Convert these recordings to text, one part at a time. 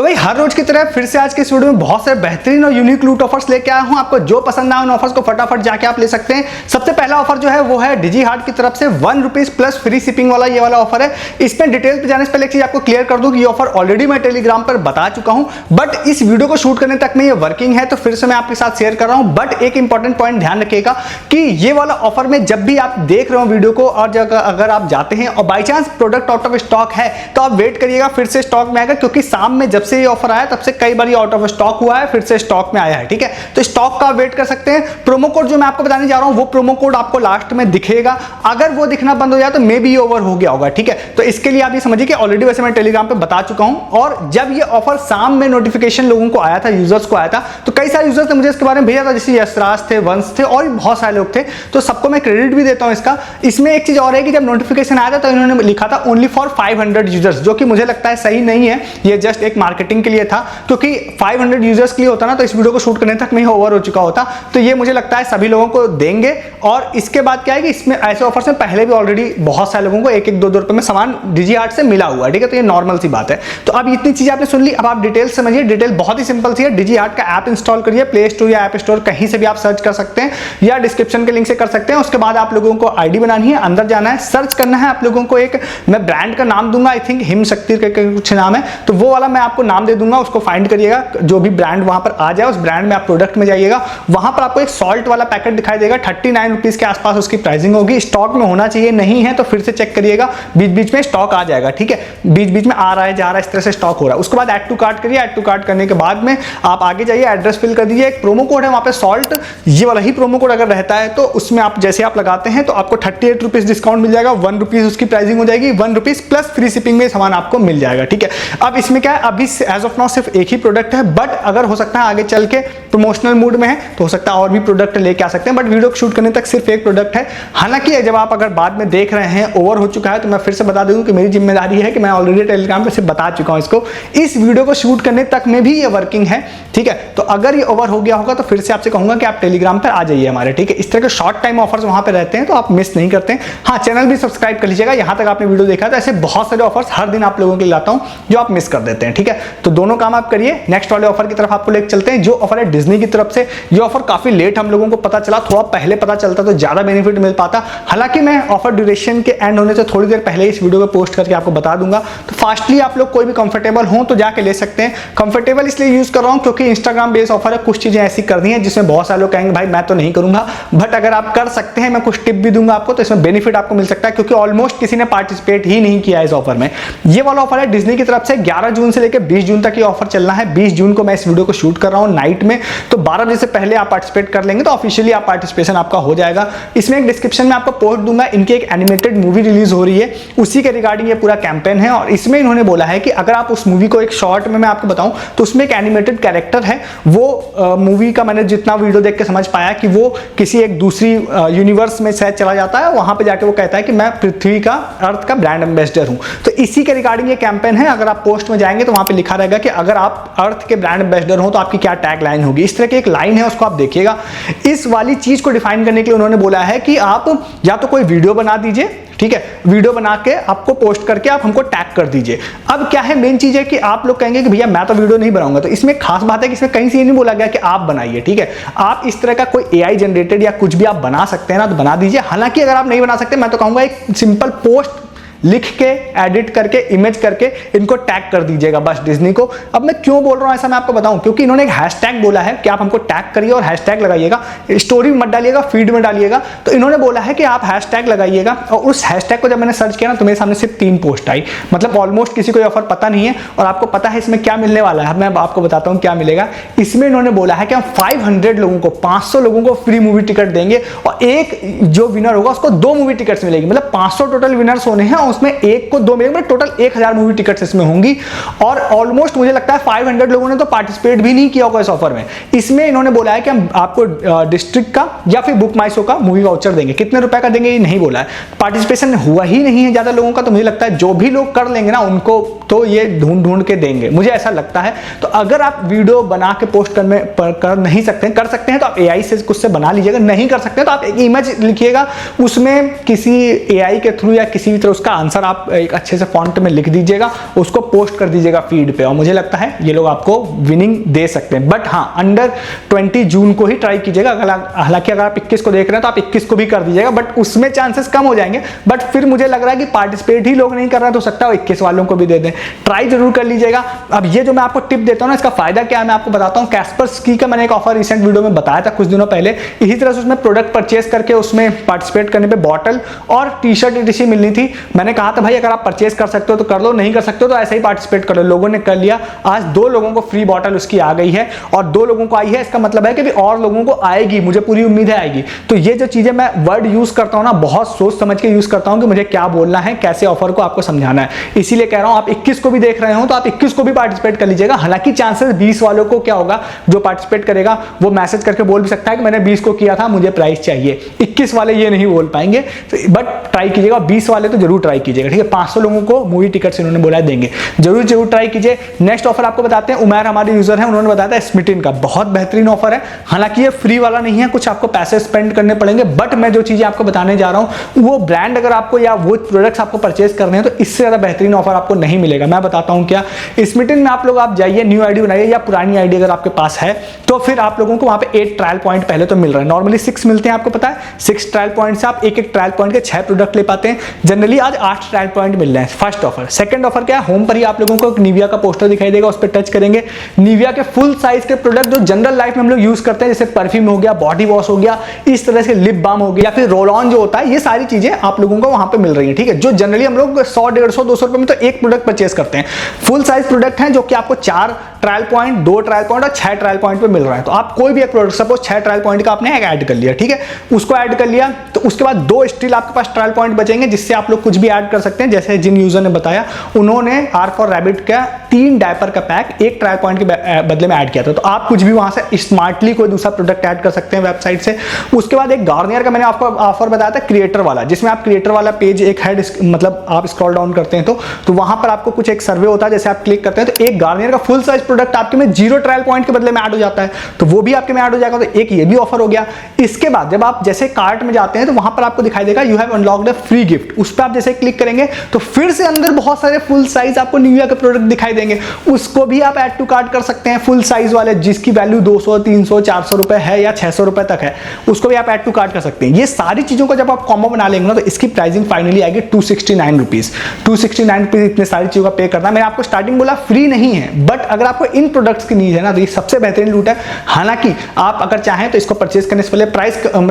भाई हर रोज की तरह फिर से आज के इस वीडियो में बहुत सारे बेहतरीन और यूनिक लूट ऑफर्स लेके आया हूं। आपको जो पसंद आए उन ऑफर्स को फटाफट जाके आप ले सकते हैं। सबसे पहला ऑफर जो है वो है डिजीहार्ट की तरफ से ₹1 प्लस फ्री शिपिंग वाला ये वाला ऑफर है। इसमें डिटेल पे जाने से पहले एक चीज आपको क्लियर कर दूं कि ये ऑफर ऑलरेडी मैं टेलीग्राम पर बता चुका हूं, बट इस वीडियो को शूट करने तक में ये वर्किंग है तो फिर से मैं आपके साथ शेयर कर रहा हूं। बट एक इंपॉर्टेंट पॉइंट ध्यान रखिएगा कि ये वाला ऑफर में जब भी आप देख रहे हो वीडियो को और अगर आप जाते हैं और by chance product out of stock है तो आप वेट करिएगा, फिर से स्टॉक में आएगा, क्योंकि शाम में जब से ये ऑफर आया तब से कई बार आउट ऑफ स्टॉक हुआ है, फिर से स्टॉक में आया है। ठीक है, तो स्टॉक का वेट कर सकते हैं। प्रोमो कोड जो मैं आपको बताने जा रहा हूं वो प्रोमो कोड आपको लास्ट में दिखेगा। अगर वो दिखना बंद हो जाए तो मे बी ओवर हो गया होगा। ठीक है, तो इसके लिए आप ये समझिए कि ऑलरेडी वैसे मैं टेलीग्राम पे बता चुका हूं, और जब ये ऑफर शाम में नोटिफिकेशन लोगों को आया था, यूजर्स को आया था, तो कई सारे यूजर्स ने मुझे इसके बारे में भेजा था, जैसे यशराज थे, वंश थे और बहुत सारे लोग थे, तो सबको मैं क्रेडिट भी देता हूं इसका। इसमें एक चीज और है कि जब नोटिफिकेशन आया था तो इन्होंने लिखा था ओनली फॉर 500 यूजर्स, जो कि मुझे लगता है सही नहीं है। ये जस्ट एक मार्केटिंग के लिए था, क्योंकि 500 यूजर्स के लिए होता ना तो इस वीडियो को शूट करने तक में ओवर हो चुका होता। तो ये मुझे लगता है सभी लोगों को देंगे। और इसके बाद क्या है कि इसमें ऐसे ऑफर्स में पहले भी ऑलरेडी बहुत सारे लोगों को 1-1, 2-2 रुपए में सामान डिजीहार्ट से मिला हुआ है। ठीक है, तो ये नॉर्मल सी बात है। तो अब इतनी चीज आपने सुन ली, अब आप डिटेल समझिए। डिटेल बहुत ही सिंपल सी है। डिजीहार्ट का ऐप इंस्टॉल करिए, प्ले स्टोर या ऐप स्टोर कहीं से भी आप सर्च कर सकते हैं, या डिस्क्रिप्शन के लिंक से कर सकते हैं। उसके बाद आप लोगों को आईडी बनानी है, अंदर जाना है, सर्च करना है आप लोगों को। एक मैं ब्रांड का नाम दूंगा, आई थिंक हिम शक्ति के कुछ नाम है, तो वो वाला मैं आपको नाम दे दूंगा। उसको फाइंड करिएगा, जो भी ब्रांड वहां पर आ जाए उस ब्रांड में आप प्रोडक्ट में जाइएगा। वहां पर आपको एक सॉल्ट वाला पैकेट दिखाई देगा, 39 रुपीज के आसपास उसकी प्राइसिंग होगी। स्टॉक में होना चाहिए, नहीं है तो फिर से चेक करिएगा, बीच बीच में स्टॉक आ जाएगा। ठीक है, बीच बीच में आ रहा है, जा रहा है, इस तरह से स्टॉक हो रहा है। उसके बाद ऐड टू कार्ट करिए। ऐड टू कार्ट करने के बाद में आप आगे जाइए, एड्रेस फिल कर दीजिए। एक प्रोमो कोड है वहां पे सॉल्ट, ये वाला ही प्रोमो कोड अगर रहता है तो उसमें आप जैसे आप लगाते हैं तो आपको 38 रुपीज डिस्काउंट मिल जाएगा। ₹1 उसकी प्राइसिंग हो जाएगी, ₹1 प्लस फ्री शिपिंग में सामान आपको मिल जाएगा। ठीक है, अब इसमें क्या है, अभी एज ऑफ नाउ सिर्फ एक ही प्रोडक्ट है, बट अगर हो सकता है आगे चल के प्रमोशनल मूड में है तो हो सकता है और भी प्रोडक्ट लेके आ सकते हैं, बट वीडियो को शूट करने तक सिर्फ एक प्रोडक्ट है। हालांकि जब आप अगर बाद में देख रहे हैं ओवर हो चुका है तो मैं फिर से बता दूं कि मेरी जिम्मेदारी है कि मैं ऑलरेडी टेलीग्राम पे सिर्फ बता चुका हूं इसको। इस वीडियो को शूट करने तक में भी ये वर्किंग है। ठीक है, तो अगर ये ओवर हो गया होगा तो फिर से आपसे कहूंगा कि आप टेलीग्राम पर आ जाइए हमारे। ठीक है, इस तरह के शॉर्ट टाइम ऑफर्स वहां पे रहते हैं तो आप मिस नहीं करते। हाँ, चैनल भी सब्सक्राइब कर लीजिएगा। यहां तक आपने वीडियो देखा तो ऐसे बहुत सारे ऑफर्स हर दिन आप लोगों के लिए लाता हूं जो आप मिस कर देते हैं। ठीक है, तो दोनों काम आप करिए। नेक्स्ट वाले ऑफर की तरफ आपको लेकर चलते हैं, जो ऑफर है डिज्नी की तरफ से। ये ऑफर काफी लेट हम लोगों को पता चला, थोड़ा पहले पता चलता तो ज्यादा बेनिफिट मिल पाता। हालांकि मैं ऑफर ड्यूरेशन के एंड होने से थोड़ी देर पहले इस वीडियो को पोस्ट करके आपको बता दूंगा, तो फास्टली आप लोग कोई भी कंफर्टेबल हो तो जाके ले सकते हैं। कंफर्टेबल इसलिए यूज कर रहा हूं क्योंकि इंस्टाग्राम बेस्ड ऑफर है, कुछ चीजें ऐसी करनी है जिसमें बहुत सारे लोग कहेंगे भाई मैं तो नहीं करूंगा, बट अगर आप कर सकते हैं मैं कुछ टिप भी दूंगा आपको, तो इसमें बेनिफिट आपको मिल सकता है, क्योंकि ऑलमोस्ट किसी ने पार्टिसिपेट ही नहीं किया इस ऑफर में। ये वाला ऑफर है डिज्नी की तरफ से, 11 जून से लेकर 20 जून तक ये ऑफर चलना है। 20 जून को मैं इस वीडियो को शूट कर रहा हूं नाइट में, तो 12 बजे से पहले आप पार्टिसिपेट कर लेंगे तो ऑफिशियली आप पार्टिसिपेशन आपका हो जाएगा। इसमें एक डिस्क्रिप्शन में आपको पोस्ट दूंगा, इनकी एक एनिमेटेड मूवी रिलीज हो रही है, उसी के रिगार्डिंग ये पूरा कैंपेन है। और इसमें इन्होंने बोला है कि अगर आप उस मूवी को एक शॉर्ट में मैं आपको बताऊं तो उसमें एक एनिमेटेड कैरेक्टर है, वो मूवी का मैंने जितना वीडियो देख के समझ पाया कि वो किसी एक दूसरी यूनिवर्स में शायद चला जाता है, वहां पे जाके वो कहता है कि मैं पृथ्वी का, अर्थ का ब्रांड एम्बेसडर हूं। तो इसी के रिगार्डिंग ये कैंपेन है। अगर आप पोस्ट में जाएंगे तो वहां पे लिखा रहेगा कि अगर आप अर्थ के ब्रांड एम्बेसडर हो तो आपकी क्या टैग लाइन होगी। इस तरह की एक लाइन है, उसको आप देखिएगा। इस वाली चीज को डिफाइन करने के लिए उन्होंने बोला है कि आप या तो कोई वीडियो बना दीजिए, ठीक है, वीडियो बना के आपको पोस्ट करके आप हमको टैग कर दीजिए। अब क्या है, मेन चीज है कि आप लोग कहेंगे कि भैया मैं तो वीडियो नहीं बनाऊंगा, तो इसमें खास बात है कि इसमें कहीं से ये नहीं बोला गया कि आप बनाइए। ठीक है, आप इस तरह का कोई एआई जनरेटेड या कुछ भी आप बना सकते हैं ना, तो बना दीजिए। हालांकि अगर आप नहीं बना सकते, मैं तो कहूंगा एक सिंपल पोस्ट लिख के, एडिट करके, इमेज करके इनको टैग कर दीजिएगा बस डिज्नी को। अब मैं क्यों बोल रहा हूं ऐसा मैं आपको बताऊं, क्योंकि इन्होंने एक हैशटैग बोला है कि आप हमको टैग करिए और हैशटैग लगाइएगा। स्टोरी में मत डालिएगा, फीड में डालिएगा। तो इन्होंने बोला है कि आप हैशटैग लगाइएगा, और उस हैशटैग को जब मैंने सर्च किया ना तो मेरे सामने सिर्फ 3 पोस्ट आई। मतलब ऑलमोस्ट किसी को ऑफर पता नहीं है, और आपको पता है इसमें क्या मिलने वाला है। मैं आपको बताता हूं क्या मिलेगा। इसमें इन्होंने बोला है कि हम 500 लोगों को, 500 लोगों को फ्री मूवी टिकट देंगे, और एक जो विनर होगा उसको 2 मूवी टिकट्स मिलेगी। मतलब 500 टोटल विनर्स होने हैं और उसमें एक को 2 मिलेंगे, टोटल 1000 मूवी टिकट्स इसमें होंगी। और ऑलमोस्ट मुझे लगता है 500 लोगों ने तो पार्टिसिपेट भी नहीं किया होगा इस ऑफर में। इसमें इन्होंने बोला है कि हम आपको डिस्ट्रिक्ट का या फिर बुक माई शो का मूवी वाउचर देंगे। कितने रुपए का देंगे ये नहीं बोला है। पार्टिसिपेशन हुआ ही नहीं है ज्यादा लोगों का, तो मुझे लगता है जो भी लोग कर लेंगे ना उनको तो ये ढूंढ के देंगे, मुझे ऐसा लगता है। तो अगर आप वीडियो बना के पोस्ट कर नहीं सकते, कर सकते हैं तो आप एआई से कुछ से बना लीजिएगा। नहीं कर सकते तो आप एक इमेज लिखिएगा, उसमें किसी एआई के थ्रू या किसी भी तरह उसका आंसर आप एक अच्छे से फॉन्ट में लिख दीजिएगा, उसको पोस्ट कर दीजिएगा फीड पे, और मुझे लगता है ये लोग आपको विनिंग दे सकते हैं। बट हाँ, अंडर 20 जून को ही ट्राई कीजिएगा। हालांकि अगर आप 21 को देख रहे हैं तो आप 21 को भी कर दीजिएगा, बट उसमें चांसेस कम हो जाएंगे। बट फिर मुझे लग रहा है कि पार्टिसिपेट ही लोग नहीं कर रहे हैं, तो सकता है 21 वालों को भी दे दें। ट्राई जरूर कर लीजिएगा। अब ये जो मैं आपको टिप देता हूँ ना, इसका फायदा क्या है मैं आपको बताता हूँ। कैस्पर्सकी का मैंने एक ऑफर रिसेंट वीडियो में बताया था कुछ दिनों पहले, इसी तरह से उसमें प्रोडक्ट परचेस करके उसमें पार्टिसिपेट करने पे बॉटल और टी शर्ट etc मिलनी थी। मैंने कहा था भाई अगर आप परचेस कर सकते हो तो कर लो, नहीं कर सकते हो तो ऐसे ही पार्टिसिपेट कर लो। लोगों ने कर लिया। आज 2 लोगों को फ्री बॉटल उसकी आ गई है और 2 लोगों को आई है। इसका मतलब है कि भी और लोगों को आएगी, मुझे पूरी उम्मीद है आएगी। तो ये जो चीजें मैं वर्ड यूज करता हूं ना, बहुत सोच समझ के यूज करता हूं कि मुझे क्या बोलना है, कैसे ऑफर को आपको समझाना है। इसीलिए कह रहा हूं आप 21 को भी देख रहे हो तो आप 21 को भी पार्टिसिपेट कर लीजिएगा। हालांकि चांसेस 20 वालों को क्या होगा, जो पार्टिसिपेट करेगा वो मैसेज करके बोल भी सकता है कि मैंने 20 को किया था, मुझे प्राइस चाहिए। 21 वाले ये नहीं बोल पाएंगे, तो बट ट्राई कीजिएगा। 20 वाले तो जरूर ट्राई कीजिएगा, ठीक है। 500 लोगों को मूवी टिकट्स इन्होंने बोला देंगे, जरूर ट्राई कीजिए। नेक्स्ट ऑफर आपको बताते हैं, उमैर हमारे यूजर हैं, उन्होंने बताया था स्मिटिन का बहुत बेहतरीन ऑफर है। हालांकि ये फ्री वाला नहीं है, कुछ आपको पैसे स्पेंड करने पड़ेंगे, बट मैं जो चीजें आपको बताने जा रहा हूं वो ब्रांड अगर आपको या वो प्रोडक्ट्स आपको परचेज करने हैं तो इससे ज्यादा बेहतरीन ऑफर आपको नहीं मिलेगा। मैं बताता हूं क्या। स्मिटिन में आप लोग आप जाइए, न्यू आईडी बनाइए या पुरानी आईडी अगर आपके पास है तो फिर आप लोगों को वहां पे 8 ट्रायल पॉइंट पहले तो मिल रहा है। नॉर्मली 6 मिलते हैं, आपको पता है। 6 ट्रायल पॉइंट से आप एक ट्रायल पॉइंट के 6 प्रोडक्ट ले पाते हैं। जनरली आज 8 ट्रायल पॉइंट मिल रहे हैं। First offer. सेकंड ऑफर क्या है, होम पर ही आप लोगों को एक निविया का पोस्टर दिखाई देगा, उस पर टच करेंगे। निविया के फुल साइज के प्रोडक्ट जो जनरल लाइफ में हम लोग यूज करते हैं, जैसे परफ्यूम हो गया, बॉडी वॉश हो गया, इस तरह से लिप बाम हो गया, या फिर रोल ऑन जो होता है, ये सारी चीजें आप लोगों को वहां पे मिल रही है, ठीक है। जो जनरली हम लोग 100, 150, 200 रुपए में तो एक प्रोडक्ट परचेस करते हैं। फुल साइज प्रोडक्ट है जो कि आपको 4 ट्रायल पॉइंट, 2 ट्रायल पॉइंट और 6 ट्रायल पॉइंट पे मिल रहा है। तो आप कोई भी एक प्रोडक्ट, सपोज 6 ट्रायल पॉइंट का आपने ऐड कर लिया, ठीक है, उसको ऐड कर लिया, तो उसके बाद 2 स्टिल आपके पास ट्रायल पॉइंट बचेंगे जिससे आप लोग कुछ भी ऐड कर सकते हैं। जैसे जिन यूजर ने बताया, उन्होंने आर फॉर रैबिट का 3 डायपर का पैक एक ट्रायल पॉइंट के बदले में ऐड किया था। तो आप कुछ भी वहां से स्मार्टली कोई दूसरा प्रोडक्ट ऐड कर सकते हैं वेबसाइट से। उसके बाद एक गार्नियर का मैंने आपको ऑफर बताया था, क्रिएटर वाला, जिसमें आप क्रिएटर वाला पेज एक है, मतलब आप स्क्रॉल डाउन करते हैं तो वहां पर आपको कुछ एक सर्वे होता है, जैसे आप क्लिक करते हैं तो एक गार्नियर का फुल साइज प्रोडक्ट आपके में 0 ट्रायल पॉइंट के बदले में ऐड हो जाता है, तो वो भी आपके में ऐड हो जाएगा। तो एक ये भी ऑफर हो गया। इसके बाद जब आप जैसे कार्ट में जाते हैं तो वहां पर आपको दिखाई देगा you have unlocked a free gift, उस पर आप जैसे क्लिक करेंगे तो फिर से अंदर बहुत सारे फुल साइज आपको निविया के प्रोडक्ट दिखाई देंगे, उसको भी आप ऐड टू कार्ट कर सकते हैं। फुल साइज वाले जिसकी वैल्यू 200, 300, 400 रुपए है या 600 रुपए तक है, उसको भी आप ऐड टू कार्ट कर सकते हैं। ये सारी चीजों को जब आप कॉम्बो बना लेंगे ना तो इसकी प्राइसिंग फाइनली आएगी 269 रुपीज। 269 रुपीज इतने सारी चीजों का पे करना। मैंने आपको स्टार्टिंग बोला फ्री नहीं है, बट अगर आपको इन प्रोडक्ट्स की नीड है ना तो ये सबसे बेहतरीन लूट है। हालांकि आप अगर चाहें तो इसको परचेज करने से पहले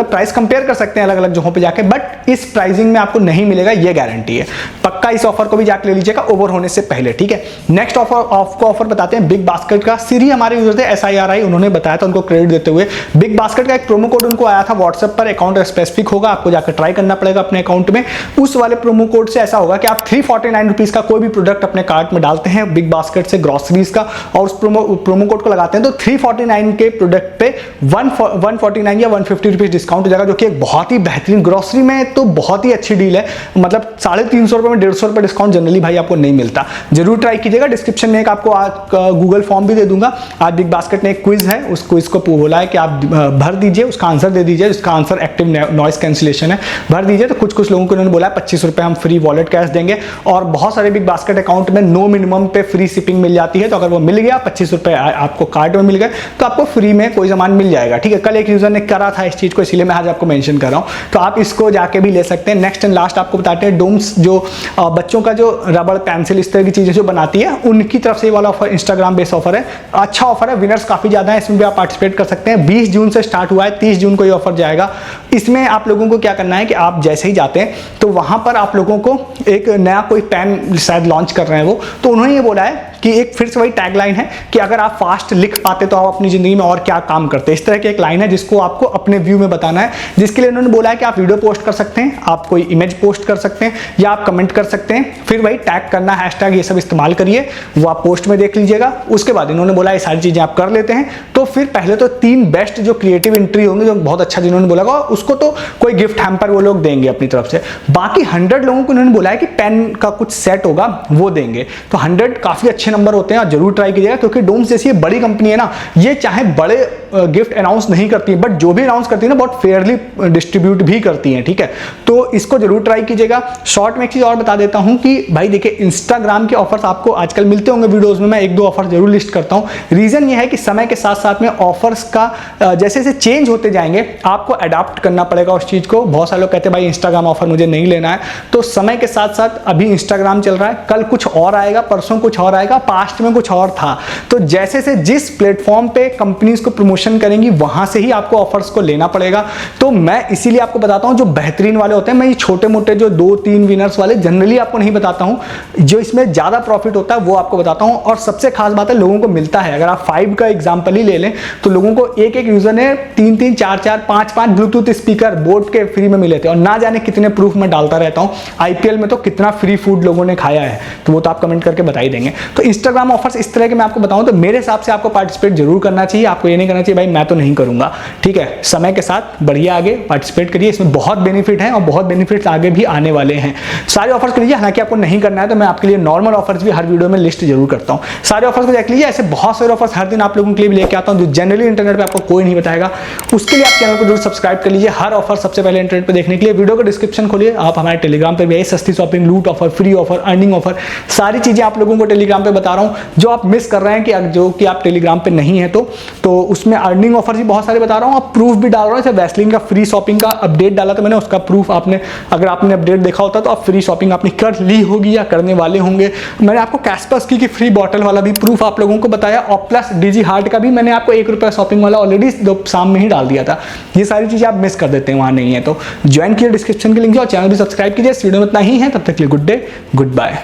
प्राइस कंपेयर कर सकते हैं अलग अलग जगहों पे जाके, बट इस प्राइसिंग में आपको नहीं मिलेगा, ये गारंटी है। पक्का इस ऑफर को भी जाके ले लीजिएगा ओवर होने से पहले, ठीक है। नेक्स्ट ऑफर बताते हैं बिग बास्केट का। सीरी हमारे यूजर थे SIRI, उन्होंने बताया था, उनको क्रेडिट देते हुए। बिग बास्केट का एक प्रोमो कोड उनको आया था व्हाट्सएप पर, अकाउंट स्पेसिफिक होगा, आपको जाकर ट्राई करना पड़ेगा अपने अकाउंट में। उस वाले प्रोमो कोड से ऐसा होगा कि आप 349 रुपीज का कोई भी प्रोडक्ट अपने कार्ट में डालते हैं बिग बास्केट से, ग्रोसरीज का, और उस प्रोमो कोड को लगाते हैं तो 349 के प्रोडक्ट पे 149 या 150 रुपीज डिस्काउंट हो जाएगा, जो कि एक बहुत ही बेहतरीन, ग्रोसरी में तो बहुत ही अच्छी डील है। मतलब 350 रुपए में 150 रुपए डिस्काउंट जनरली भाई आपको नहीं मिलता। जरूर ट्राई कीजिएगा। डिस्क्रिप्शन में एक आपको गूगल फॉर्म भी दे दूंगा। आज बिग बास्केट ने एक क्विज है, उस क्विज को बोला है कि आप भर दीजिए, उसका आंसर दे दीजिए। उसका आंसर एक्टिव नॉइस कैंसिलेशन है, भर दीजिए। तो कुछ लोगों को उन्होंने बोला 25 रुपए हम फ्री वॉलेट कैश देंगे, और बहुत सारे बिग बास्केट अकाउंट में नो मिनिमम पे फ्री शिपिंग मिल जाती है। तो अगर वो मिल गया, 25 रुपए आपको कार्ड में मिल गए, तो आपको फ्री में कोई सामान मिल जाएगा, ठीक है। कल एक यूजर ने करा था इस चीज को, इसीलिए मैं आज आपको मेंशन कर रहा हूं, तो आप इसको जाके भी ले सकते हैं। नेक्स्ट एंड लास्ट आपको बताते हैं डोम्स, जो बच्चों का जो रबड़, पेंसिल, इस तरह की चीजें जो बनाती है, उनकी तरफ से ये वाला ऑफर इंस्टाग्राम बेस्ड ऑफर है। अच्छा ऑफर है, विनर्स काफी ज्यादा है, इसमें भी आप पार्टिसिपेट कर सकते हैं। 20 जून से स्टार्ट हुआ है, 30 जून को ये ऑफर जाएगा। इसमें आप लोगों को क्या करना है कि आप जैसे ही जाते हैं तो वहां पर आप लोगों को एक नया कोई पेन शायद लॉन्च कर रहे हैं वो, तो उन्होंने ये बोला है कि एक फिर से वही टैगलाइन है कि अगर आप फास्ट लिख पाते तो आप अपनी जिंदगी में और क्या काम करते हैं। इस तरह की एक लाइन है जिसको आपको अपने व्यू में बताना है, जिसके लिए उन्होंने बोला है कि आप वीडियो पोस्ट कर सकते हैं, आप कोई इमेज पोस्ट कर सकते हैं, या आप कमेंट कर सकते हैं, फिर वही टैग करना, हैशटैग ये सब इस्तेमाल करिए, वो आप पोस्ट में देख लीजिएगा। उसके बाद इन्होंने बोला ये सारी चीजें आप कर लेते हैं तो फिर पहले तो 3 बेस्ट जो क्रिएटिव एंट्री होंगे, जो बहुत अच्छा जिन्होंने बोला उसको तो कोई गिफ्ट हैम्पर वो लोग देंगे अपनी तरफ से। बाकी 100 लोगों को इन्होंने बोला है कि पेन का कुछ सेट होगा वो देंगे। तो 100 काफी अच्छे अच्छे नंबर होते हैं और जरूर ट्राई कीजिएगा, क्योंकि डोम्स जैसी बड़ी कंपनी है ना, ये चाहे बड़े गिफ्ट अनाउंस नहीं करती है, बट जो भी अनाउंस करती है ना बहुत फेयरली डिस्ट्रीब्यूट भी करती है, ठीक है। तो इसको जरूर ट्राई कीजिएगा। शॉर्ट में एक चीज और बता देता हूं कि भाई देखिए, इंस्टाग्राम के ऑफर्स आपको आजकल मिलते होंगे वीडियोस में, मैं एक दो ऑफर जरूर लिस्ट करता हूं। रीजन ये है कि समय के साथ साथ में ऑफर्स का जैसे जैसे चेंज होते जाएंगे आपको अडॉप्ट करना पड़ेगा उस चीज को। बहुत सारे लोग कहते हैं भाई इंस्टाग्राम ऑफर मुझे नहीं लेना है, तो समय के साथ साथ अभी इंस्टाग्राम चल रहा है, कल कुछ और आएगा, परसों कुछ और आएगा, पास्ट में कुछ और था। तो जैसे से जिस प्लेटफॉर्म पे कंपनीज को प्रमोशन करेंगी वहां से ही आपको ऑफर्स को लेना पड़ेगा। तो मैं इसीलिए आपको बताता हूं जो बेहतरीन वाले होते हैं, मैं ये छोटे मोटे जो 2-3 विनर्स वाले जनरली आपको नहीं बताता हूं, जो इसमें ज्यादा प्रॉफिट होता है वो आपको बताता हूं। और सबसे खास बात है लोगों को मिलता है, अगर आप 5 का एग्जांपल ही ले लें तो लोगों को एक एक यूजर ने 3-3, 4-4, 5-5 ब्लूटूथ स्पीकर बोट के फ्री में मिले थे, और ना जाने कितने प्रूफ मैं डालता रहता हूं। आईपीएल में तो कितना फ्री फूड लोगों ने खाया है, तो वो तो आप कमेंट करके बता ही देंगे। तो इंस्टाग्राम ऑफर्स इस तरह के मैं आपको बताऊं तो मेरे हिसाब से आपको पार्टिसिपेट जरूर करना चाहिए। आपको ये नहीं करना चाहिए भाई मैं तो नहीं करूंगा, ठीक है। समय के साथ बढ़िया आगे पार्टिसिपेट करिए, इसमें बहुत बेनिफिट है और बहुत बेनिफिट्स आगे भी आने वाले हैं। सारे ऑफर्स कर लीजिए, हालांकि आपको नहीं करना है तो मैं आपके लिए नॉर्मल ऑफर्स भी हर वीडियो में लिस्ट जरूर करता हूं। सारे ऑफर्स को देख लीजिए, ऐसे बहुत सारे ऑफर्स हर दिन आप लोगों के लिए लेके आता हूं जो जनरली इंटरनेट पे आपको कोई नहीं बताएगा। उसके लिए आप चैनल को जरूर सब्सक्राइब कर लीजिए। हर ऑफर सबसे पहले इंटरनेट पे देखने के लिए वीडियो का डिस्क्रिप्शन खोलिए, आप हमारे टेलीग्राम पे भी आइए। सस्ती शॉपिंग, लूट offer, free offer, earning offer, सारी चीजें आप लोगों को टेलीग्राम पे बता रहा हूं। जो आप मिस कर रहे हैं कि जो कि आप टेलीग्राम पे नहीं है तो उसमें अर्निंग ऑफर भी बहुत सारे बता रहा हूं, आप प्रूफ भी डाल रहा हूं। जैसे वैसलीन का फ्री शॉपिंग का अपडेट डाला था मैंने, उसका प्रूफ आपने, अगर आपने अपडेट देखा होता तो आप फ्री शॉपिंग आपने कर ली होगी या करने वाले होंगे। मैंने आपको कैस्पर्स की फ्री बॉटल वाला भी प्रूफ आप लोगों को बताया, और प्लस डीजी हार्ट का भी मैंने आपको ₹1 शॉपिंग वाला ऑलरेडी शाम में ही डाल दिया था। ये सारी चीजें आप मिस कर देते हैं, वहां नहीं है तो ज्वाइन किया, डिस्क्रिप्शन के लिंक है, और चैनल भी सब्सक्राइब कीजिए। इस वीडियो में इतना ही है, तब तक के लिए गुड डे, गुड बाय।